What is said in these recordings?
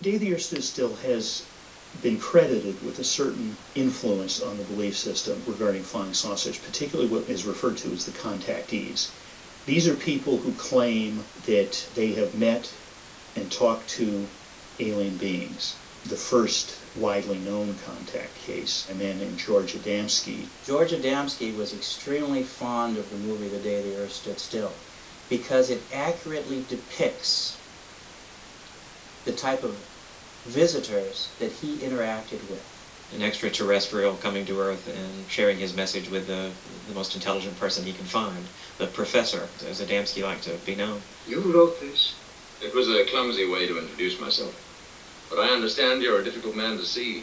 Day of the Earth Stood Still has been credited with a certain influence on the belief system regarding flying saucers, particularly what is referred to as the contactees. These are people who claim that they have met and talked to alien beings. The first widely known contact case, a man named George Adamski. George Adamski was extremely fond of the movie The Day the Earth Stood Still because it accurately depicts the type of visitors that he interacted with. An extraterrestrial coming to Earth and sharing his message with the most intelligent person he can find, the professor, as Adamski liked to be known. You wrote this? It was a clumsy way to introduce myself. But I understand you're a difficult man to see.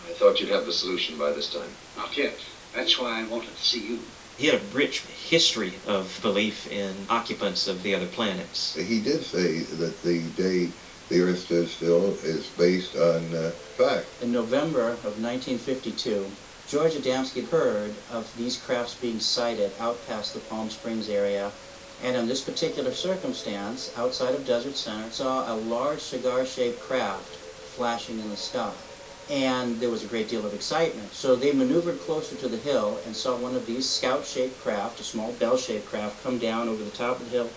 I thought you'd have the solution by this time. Not yet. That's why I wanted to see you. He had a rich history of belief in occupants of the other planets. He did say that the day the Earth stood still is based on fact. In November of 1952, George Adamski heard of these crafts being sighted out past the Palm Springs area, and in this particular circumstance, outside of Desert Center, saw a large cigar-shaped craft flashing in the sky. And there was a great deal of excitement. So they maneuvered closer to the hill and saw one of these scout-shaped craft, a small bell-shaped craft, come down over the top of the hill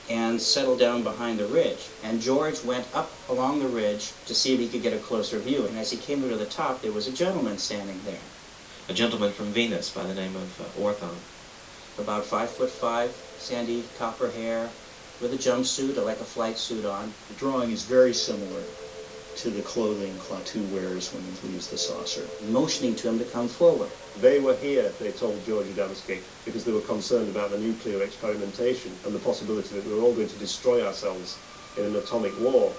and settle down behind the ridge. And George went up along the ridge to see if he could get a closer view. And as he came to the top, there was a gentleman standing there. A gentleman from Venus by the name of Orthon. About 5'5", sandy copper hair, with a jumpsuit, like a flight suit on. The drawing is very similar to the clothing Klaatu wears when he leaves the saucer. Motioning to him to come forward. They were here, they told George Adamski, because they were concerned about the nuclear experimentation and the possibility that we were all going to destroy ourselves in an atomic war.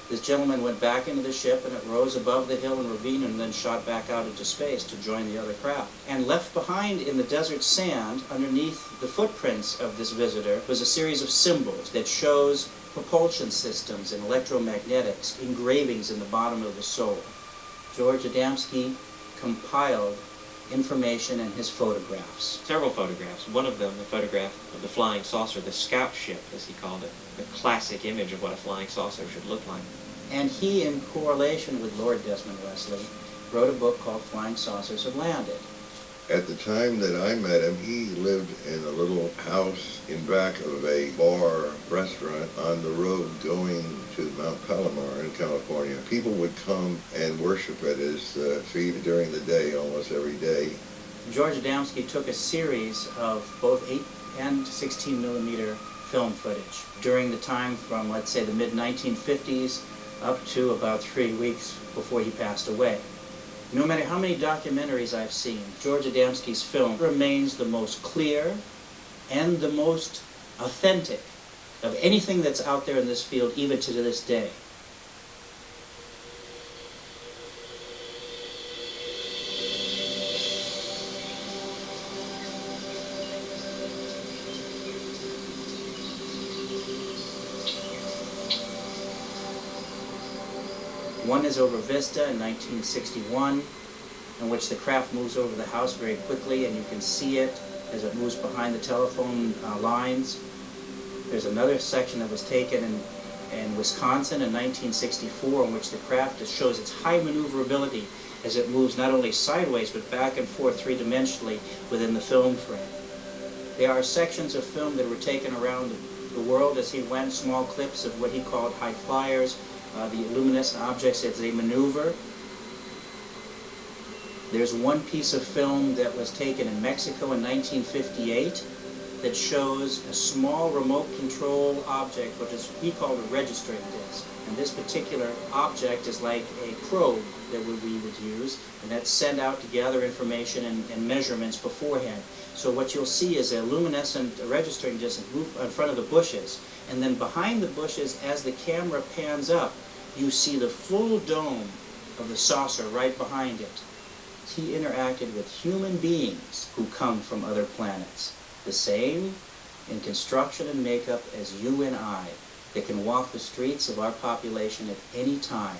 This gentleman went back into the ship, and it rose above the hill and ravine and then shot back out into space to join the other craft. And left behind in the desert sand, underneath the footprints of this visitor, was a series of symbols that shows propulsion systems and electromagnetics, engravings in the bottom of the sole. George Adamski compiled information in his photographs. Several photographs. One of them, a photograph of the flying saucer, the scout ship, as he called it, the classic image of what a flying saucer should look like. And he, in correlation with Lord Desmond Leslie, wrote a book called Flying Saucers Have Landed. At the time that I met him, he lived in a little house in back of a bar restaurant on the road going to Mount Palomar in California. People would come and worship at his feet during the day, almost every day. George Adamski took a series of both 8 and 16 millimeter film footage during the time from, let's say, the mid-1950s up to about 3 weeks before he passed away. No matter how many documentaries I've seen, George Adamski's film remains the most clear and the most authentic of anything that's out there in this field, even to this day. One is over Vista in 1961, in which the craft moves over the house very quickly, and you can see it as it moves behind the telephone lines. There's another section that was taken in Wisconsin in 1964, in which the craft shows its high maneuverability as it moves not only sideways, but back and forth three-dimensionally within the film frame. There are sections of film that were taken around the world as he went, small clips of what he called high flyers, the luminescent objects as they maneuver. There's one piece of film that was taken in Mexico in 1958 that shows a small remote control object, which is he called a registering disc. And this particular object is like a probe that we would use, and that's sent out to gather information and measurements beforehand. So what you'll see is a luminescent registering disc move in front of the bushes, and then behind the bushes, as the camera pans up, you see the full dome of the saucer right behind it. He interacted with human beings who come from other planets, the same in construction and makeup as you and I, that can walk the streets of our population at any time.